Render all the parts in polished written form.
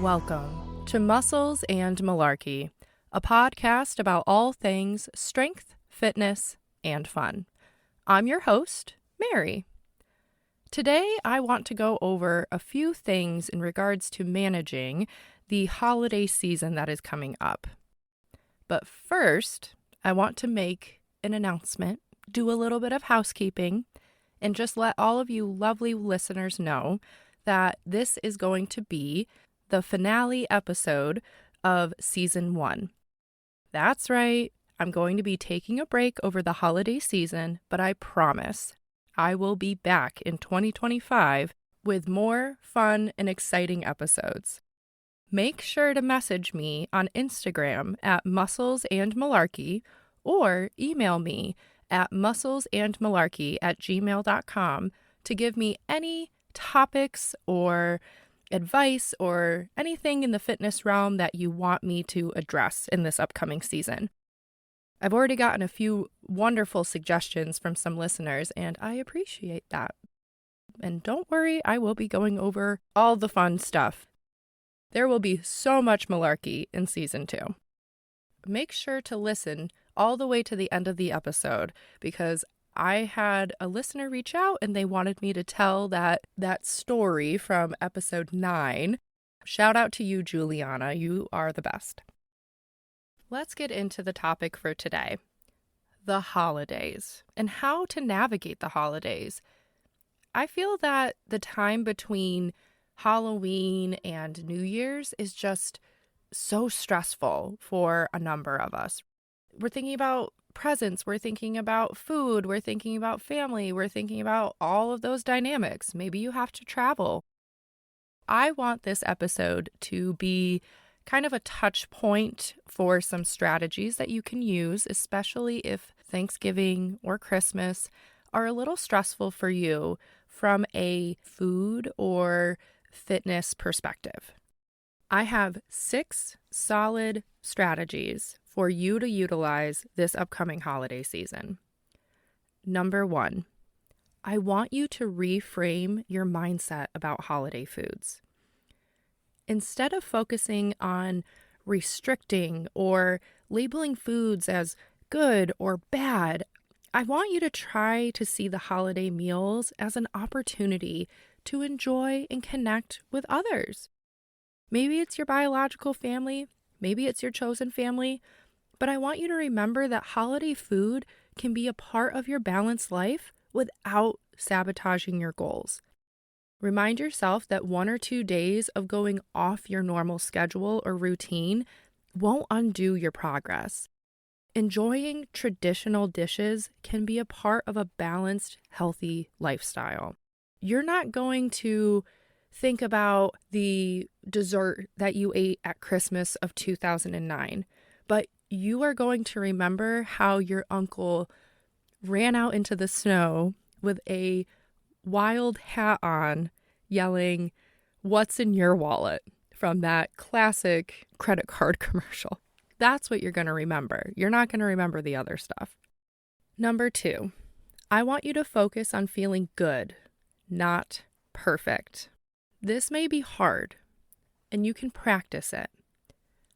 Welcome to Muscles and Malarkey, a podcast about all things strength, fitness, and fun. I'm your host, Mary. Today, I want to go over a few things in regards to managing the holiday season that is coming up. But first, I want to make an announcement, do a little bit of housekeeping, and just let all of you lovely listeners know that this is going to be the finale episode of Season 1. That's right, I'm going to be taking a break over the holiday season, but I promise I will be back in 2025 with more fun and exciting episodes. Make sure to message me on Instagram at Muscles and Malarkey or email me at musclesandmalarkey@gmail.com to give me any topics or advice or anything in the fitness realm that you want me to address in this upcoming season. I've already gotten a few wonderful suggestions from some listeners, and I appreciate that. And don't worry, I will be going over all the fun stuff. There will be so much malarkey in Season 2. Make sure to listen all the way to the end of the episode, because I had a listener reach out and they wanted me to tell that story from episode 9. Shout out to you, Juliana. You are the best. Let's get into the topic for today, the holidays and how to navigate the holidays. I feel that the time between Halloween and New Year's is just so stressful for a number of us. We're thinking about presents, we're thinking about food, we're thinking about family, we're thinking about all of those dynamics. Maybe you have to travel. I want this episode to be kind of a touch point for some strategies that you can use, especially if Thanksgiving or Christmas are a little stressful for you from a food or fitness perspective. I have 6 solid strategies for you to utilize this upcoming holiday season. Number 1, I want you to reframe your mindset about holiday foods. Instead of focusing on restricting or labeling foods as good or bad, I want you to try to see the holiday meals as an opportunity to enjoy and connect with others. Maybe it's your biological family, maybe it's your chosen family, but I want you to remember that holiday food can be a part of your balanced life without sabotaging your goals. Remind yourself that 1 or 2 days of going off your normal schedule or routine won't undo your progress. Enjoying traditional dishes can be a part of a balanced, healthy lifestyle. You're not going to think about the dessert that you ate at Christmas of 2009, but you are going to remember how your uncle ran out into the snow with a wild hat on, yelling, "What's in your wallet?" from that classic credit card commercial. That's what you're going to remember. You're not going to remember the other stuff. Number 2, I want you to focus on feeling good, not perfect. This may be hard, and you can practice it.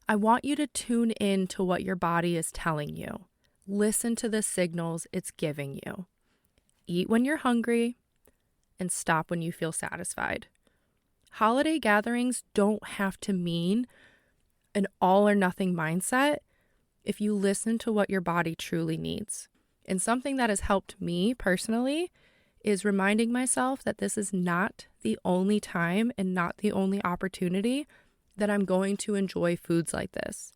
I want you to tune in to what your body is telling you. Listen to the signals it's giving you. Eat when you're hungry and stop when you feel satisfied. Holiday gatherings don't have to mean an all or nothing mindset if you listen to what your body truly needs. And something that has helped me personally is reminding myself that this is not the only time and not the only opportunity that I'm going to enjoy foods like this.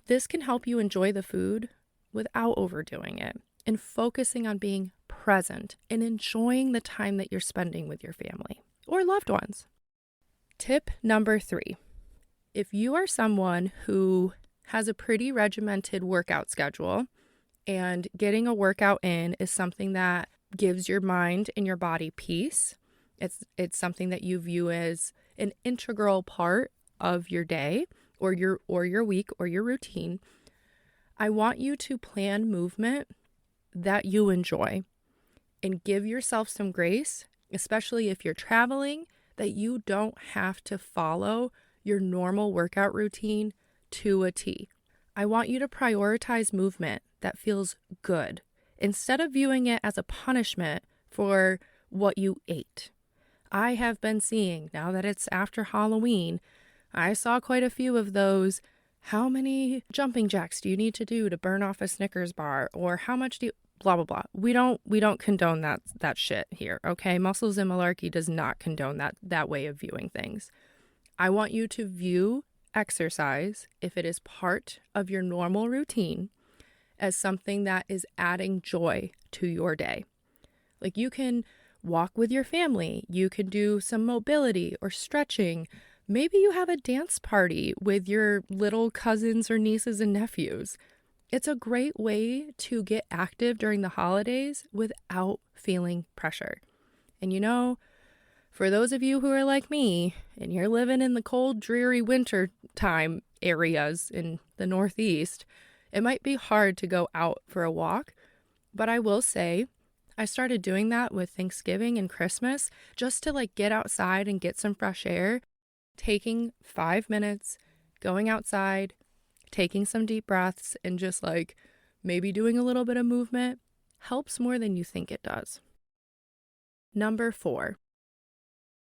This can help you enjoy the food without overdoing it and focusing on being present and enjoying the time that you're spending with your family or loved ones. Tip number 3, if you are someone who has a pretty regimented workout schedule and getting a workout in is something that gives your mind and your body peace, it's something that you view as an integral part of your day or your week or your routine, I want you to plan movement that you enjoy and give yourself some grace, especially if you're traveling, that you don't have to follow your normal workout routine to a T. I want you to prioritize movement that feels good instead of viewing it as a punishment for what you ate. I have been seeing, now that it's after Halloween, I saw quite a few of those. How many jumping jacks do you need to do to burn off a Snickers bar? Or how much do you, blah, blah, blah. We don't condone that shit here, okay? Muscles and Malarkey does not condone that way of viewing things. I want you to view exercise, if it is part of your normal routine, as something that is adding joy to your day. Like, you can walk with your family, you can do some mobility or stretching. Maybe you have a dance party with your little cousins or nieces and nephews. It's a great way to get active during the holidays without feeling pressure. And you know, for those of you who are like me and you're living in the cold, dreary winter time areas in the Northeast, it might be hard to go out for a walk. But I will say, I started doing that with Thanksgiving and Christmas just to get outside and get some fresh air. Taking 5 minutes, going outside, taking some deep breaths, and just maybe doing a little bit of movement helps more than you think it does. Number 4.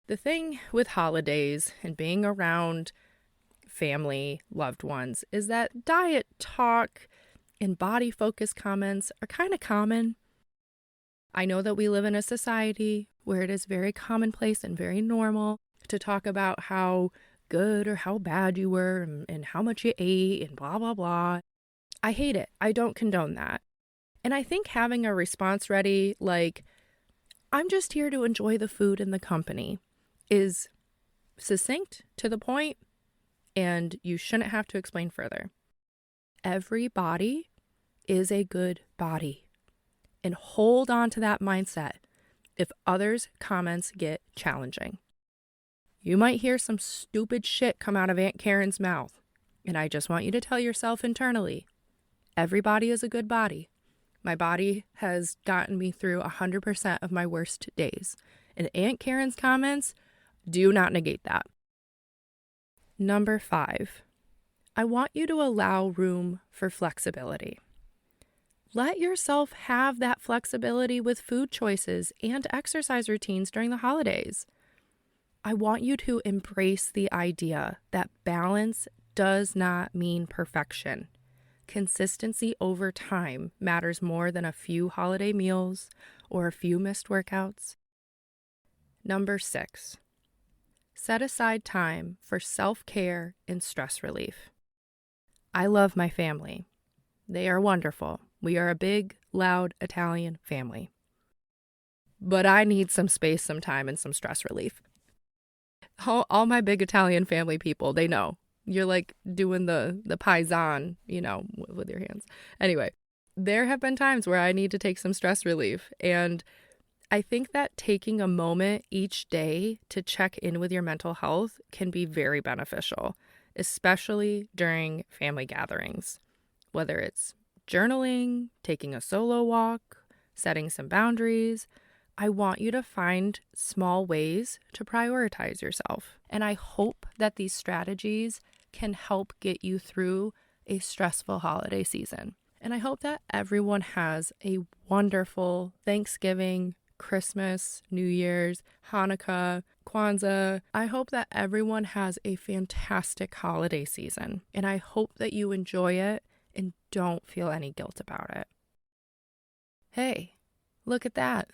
The thing with holidays and being around family, loved ones, is that diet talk and body focus comments are kind of common. I know that we live in a society where it is very commonplace and very normal to talk about how good or how bad you were and how much you ate and blah, blah, blah. I hate it. I don't condone that. And I think having a response ready, I'm just here to enjoy the food and the company, is succinct, to the point, and you shouldn't have to explain further. Every body is a good body. And hold on to that mindset if others' comments get challenging. You might hear some stupid shit come out of Aunt Karen's mouth, and I just want you to tell yourself internally, every body is a good body. My body has gotten me through 100% of my worst days, and Aunt Karen's comments do not negate that. Number 5, I want you to allow room for flexibility. Let yourself have that flexibility with food choices and exercise routines during the holidays. I want you to embrace the idea that balance does not mean perfection. Consistency over time matters more than a few holiday meals or a few missed workouts. Number 6, set aside time for self-care and stress relief. I love my family. They are wonderful. We are a big, loud Italian family. But I need some space, some time, and some stress relief. All my big Italian family people, they know. You're doing the paisan, with your hands. Anyway, there have been times where I need to take some stress relief. And I think that taking a moment each day to check in with your mental health can be very beneficial, especially during family gatherings. Whether it's journaling, taking a solo walk, setting some boundaries, I want you to find small ways to prioritize yourself. And I hope that these strategies can help get you through a stressful holiday season. And I hope that everyone has a wonderful Thanksgiving, Christmas, New Year's, Hanukkah, Kwanzaa. I hope that everyone has a fantastic holiday season. And I hope that you enjoy it and don't feel any guilt about it. Hey, look at that.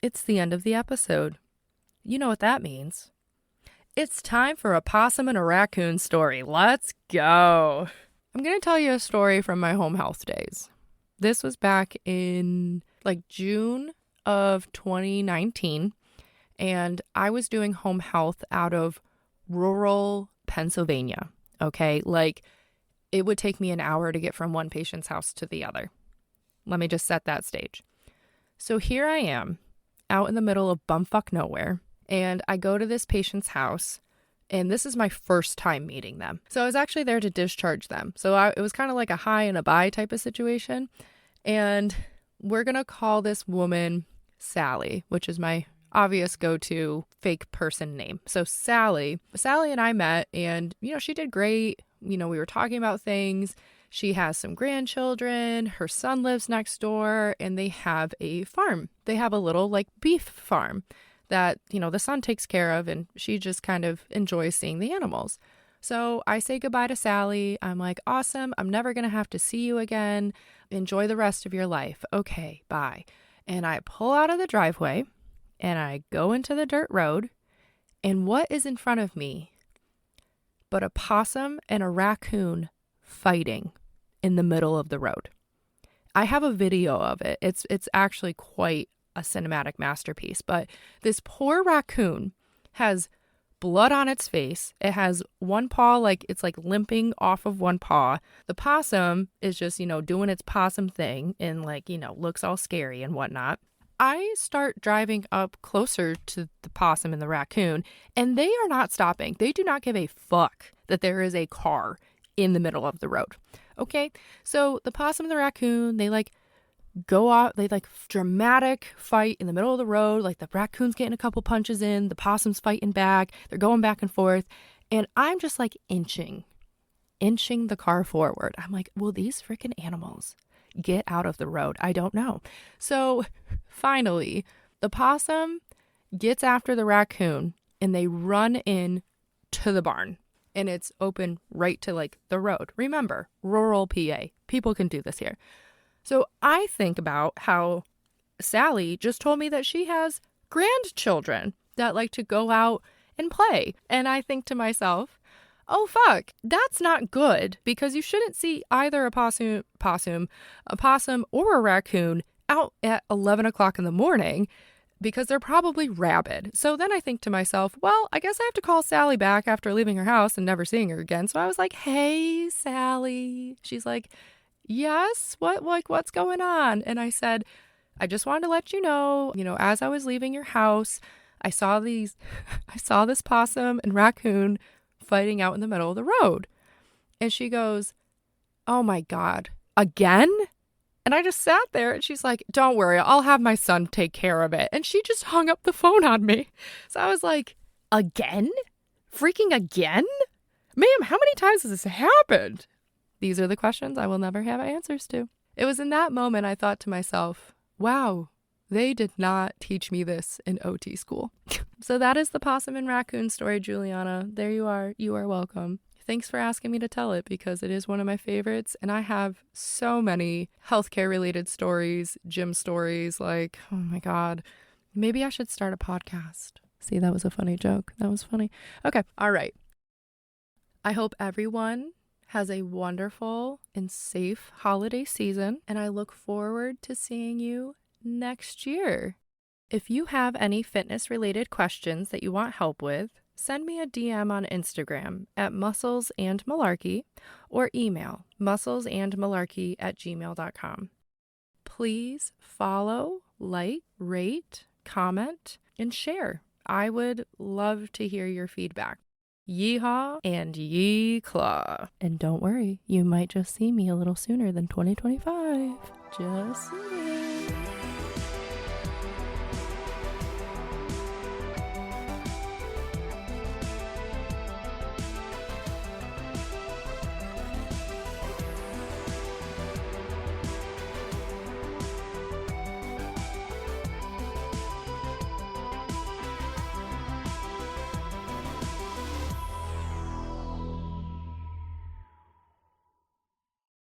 It's the end of the episode. You know what that means. It's time for a possum and a raccoon story. Let's go. I'm going to tell you a story from my home health days. This was back in June of 2019, and I was doing home health out of rural Pennsylvania, okay? It would take me an hour to get from one patient's house to the other. Let me just set that stage. So here I am, out in the middle of bumfuck nowhere, and I go to this patient's house, and this is my first time meeting them. So I was actually there to discharge them. So it was kind of like a hi and a bye type of situation, and we're going to call this woman Sally, which is my obvious go-to fake person name. So Sally and I met, and, she did great. We were talking about things. She has some grandchildren. Her son lives next door, and they have a farm. They have a little beef farm that, the son takes care of, and she just kind of enjoys seeing the animals. So I say goodbye to Sally. I'm like, awesome. I'm never going to have to see you again. Enjoy the rest of your life. Okay, bye. And I pull out of the driveway and I go into the dirt road. And what is in front of me but a possum and a raccoon fighting in the middle of the road? I have a video of it. It's actually quite a cinematic masterpiece. But this poor raccoon has blood on its face. It has one paw, it's limping off of one paw. The possum is just, doing its possum thing and looks all scary and whatnot. I start driving up closer to the possum and the raccoon, and they are not stopping. They do not give a fuck that there is a car in the middle of the road. Okay, so the possum and the raccoon, they go out, they dramatic fight in the middle of the road. The raccoon's getting a couple punches in, the possum's fighting back, they're going back and forth, and I'm just inching the car forward. I'm like, will these freaking animals get out of the road? I don't know. So finally, the possum gets after the raccoon and they run in to the barn, and it's open right to the road. Remember, rural PA, people can do this here. So I think about how Sally just told me that she has grandchildren that like to go out and play. And I think to myself, oh, fuck, that's not good, because you shouldn't see either a possum or a raccoon out at 11 o'clock in the morning, because they're probably rabid. So then I think to myself, well, I guess I have to call Sally back after leaving her house and never seeing her again. So I was like, hey, Sally. She's like, yes, what's going on? And I said, I just wanted to let you know, as I was leaving your house, I saw this possum and raccoon fighting out in the middle of the road. And she goes, oh my God, again? And I just sat there, and she's like, don't worry, I'll have my son take care of it. And she just hung up the phone on me. So I was like, again? Freaking again? Ma'am, how many times has this happened? These are the questions I will never have answers to. It was in that moment I thought to myself, wow, they did not teach me this in OT school. So that is the possum and raccoon story, Juliana. There you are. You are welcome. Thanks for asking me to tell it, because it is one of my favorites. And I have so many healthcare related stories, gym stories. Oh my God, maybe I should start a podcast. See, that was a funny joke. That was funny. Okay. All right. I hope everyone has a wonderful and safe holiday season, and I look forward to seeing you next year. If you have any fitness-related questions that you want help with, send me a DM on Instagram at Muscles and Malarkey, or email musclesandmalarkey@gmail.com. Please follow, like, rate, comment, and share. I would love to hear your feedback. Yeehaw and yee claw. And don't worry, you might just see me a little sooner than 2025. Just saying.